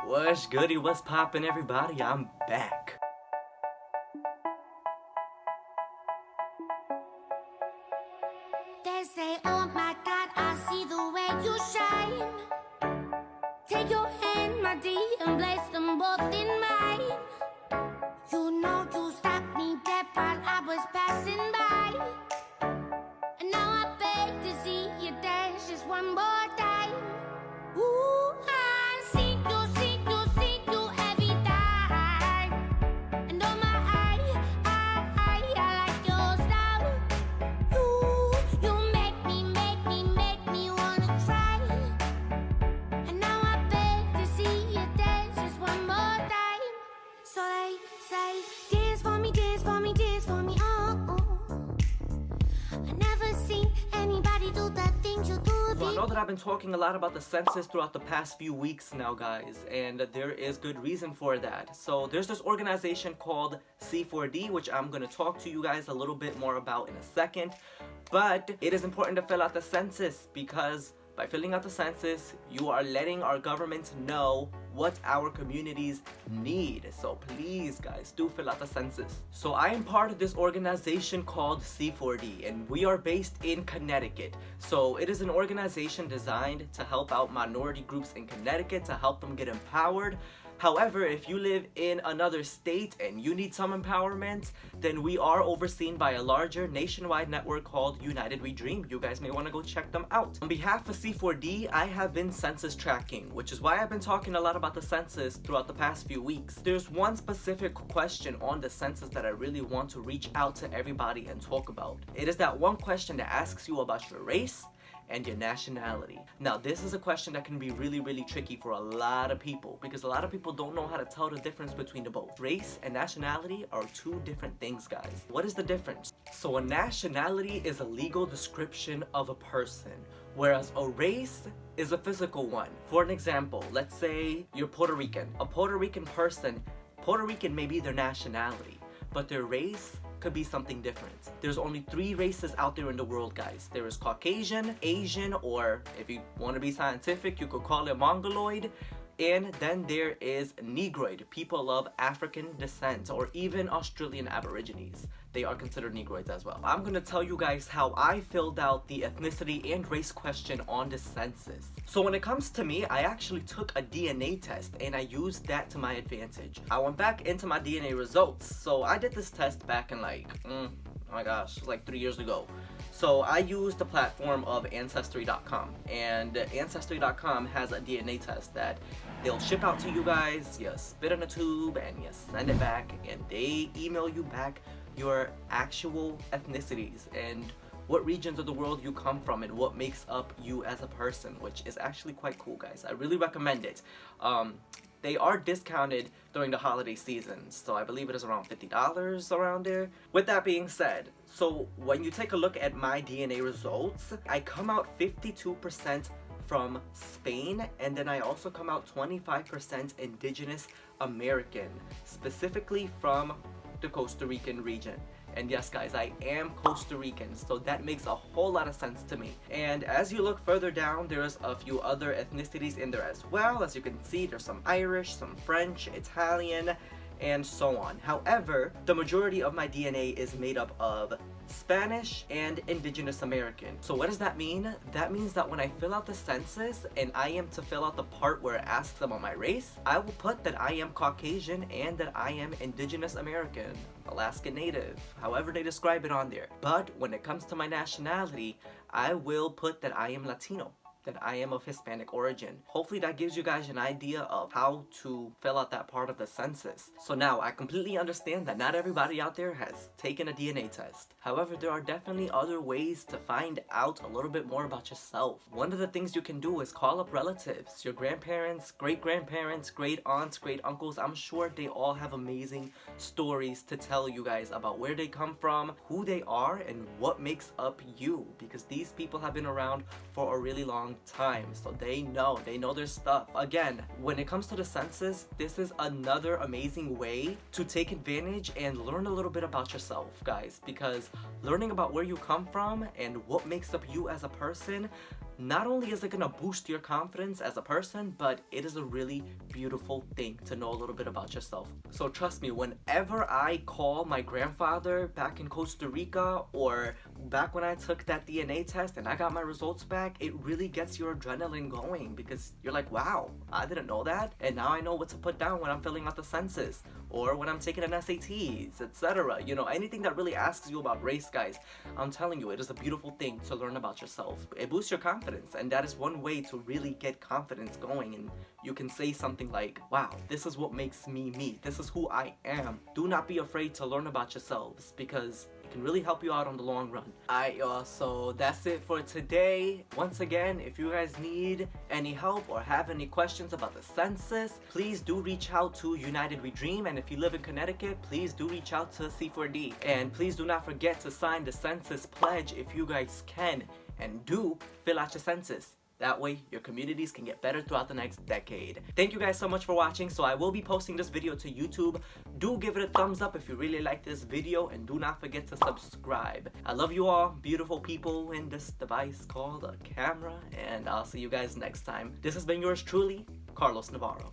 What's goody, what's poppin', everybody? I'm back. They say, oh my God, I see the way you shine. Take your hand, my dear, and place them both in mine. You know you stopped me dead while I was passing by. And now I beg to see you dance just one more time. Ooh, I see you every time. And oh my, I like your style. You make me wanna try. And now I beg to see you dance just one more time. So they say, dance for me, oh. I never seen anybody do the things you do. So I know that I've been talking a lot about the census throughout the past few weeks now, guys, and there is good reason for that. So there's this organization called C4D, which I'm going to talk to you guys a little bit more about in a second. But it is important to fill out the census because by filling out the census, you are letting our government know what our communities need. So please, guys, do fill out the census. So I am part of this organization called C4D, and we are based in Connecticut. So it is an organization designed to help out minority groups in Connecticut, to help them get empowered. However, if you live in another state and you need some empowerment, then we are overseen by a larger nationwide network called United We Dream. You guys may want to go check them out. On behalf of C4D, I have been census tracking, which is why I've been talking a lot about the census throughout the past few weeks. There's one specific question on the census that I really want to reach out to everybody and talk about. It is that one question that asks you about your race and your nationality. Now, this is a question that can be really tricky for a lot of people because a lot of people don't know how to tell the difference between the both. Race and nationality are two different things, guys. What is the difference? So a nationality is a legal description of a person, whereas a race is a physical one. For an example, let's say you're Puerto Rican. A Puerto Rican person, Puerto Rican may be their nationality, but their race could be something different. There's only 3 races out there in the world, guys. There is Caucasian, Asian, or if you want to be scientific, you could call it Mongoloid. And then there is Negroid, people of African descent, or even Australian Aborigines. They are considered Negroids as well. I'm going to tell you guys how I filled out the ethnicity and race question on the census. So when it comes to me, I actually took a DNA test and I used that to my advantage. I went back into my DNA results. So I did this test back in like, oh my gosh, like 3 years ago. So I used the platform of Ancestry.com, and Ancestry.com has a DNA test that they'll ship out to you guys. You spit in a tube and you send it back, and they email you back your actual ethnicities and what regions of the world you come from and what makes up you as a person, which is actually quite cool, guys. I really recommend it. They are discounted during the holiday season, so I believe it is around $50 around there. With that being said, so when you take a look at my DNA results, I come out 52% from Spain, and then I also come out 25% Indigenous American, specifically from the Costa Rican region. And yes, guys, I am Costa Rican, so that makes a whole lot of sense to me. And as you look further down, there's a few other ethnicities in there as well. As you can see, there's some Irish, some French, Italian, and so on. However, the majority of my DNA is made up of Spanish and Indigenous American. So what does that mean? That means that when I fill out the census and I am to fill out the part where it asks about my race, I will put that I am Caucasian and that I am Indigenous American, Alaska Native, however they describe it on there. But when it comes to my nationality, I will put that I am Latino, that I am of Hispanic origin. Hopefully that gives you guys an idea of how to fill out that part of the census. So now, I completely understand that not everybody out there has taken a DNA test. However, there are definitely other ways to find out a little bit more about yourself. One of the things you can do is call up relatives, your grandparents, great-grandparents, great-aunts, great-uncles. I'm sure they all have amazing stories to tell you guys about where they come from, who they are, and what makes up you, because these people have been around for a really long time, so they know their stuff. Again, when it comes to the census, this is another amazing way to take advantage and learn a little bit about yourself, guys, because learning about where you come from and what makes up you as a person not only is it gonna boost your confidence as a person, but it is a really beautiful thing to know a little bit about yourself. So trust me, whenever I call my grandfather back in Costa Rica, or back when I took that DNA test and I got my results back, it really gets your adrenaline going, because you're like, wow, I didn't know that, and now I know what to put down when I'm filling out the census or when I'm taking an SATs, etc. You know, anything that really asks you about race, guys, I'm telling you, it is a beautiful thing to learn about yourself. It boosts your confidence, and that is one way to really get confidence going. And you can say something like, wow, this is what makes me me. This is who I am. Do not be afraid to learn about yourselves, because can really help you out on the long run. Alright, y'all, so that's it for today. Once again, if you guys need any help or have any questions about the census, please do reach out to United We Dream, and if you live in Connecticut, please do reach out to C4D. And please do not forget to sign the census pledge if you guys can, and do fill out your census. That way, your communities can get better throughout the next decade. Thank you guys so much for watching. So I will be posting this video to YouTube. Do give it a thumbs up if you really like this video, and do not forget to subscribe. I love you all, beautiful people in this device called a camera, and I'll see you guys next time. This has been yours truly, Carlos Navarro.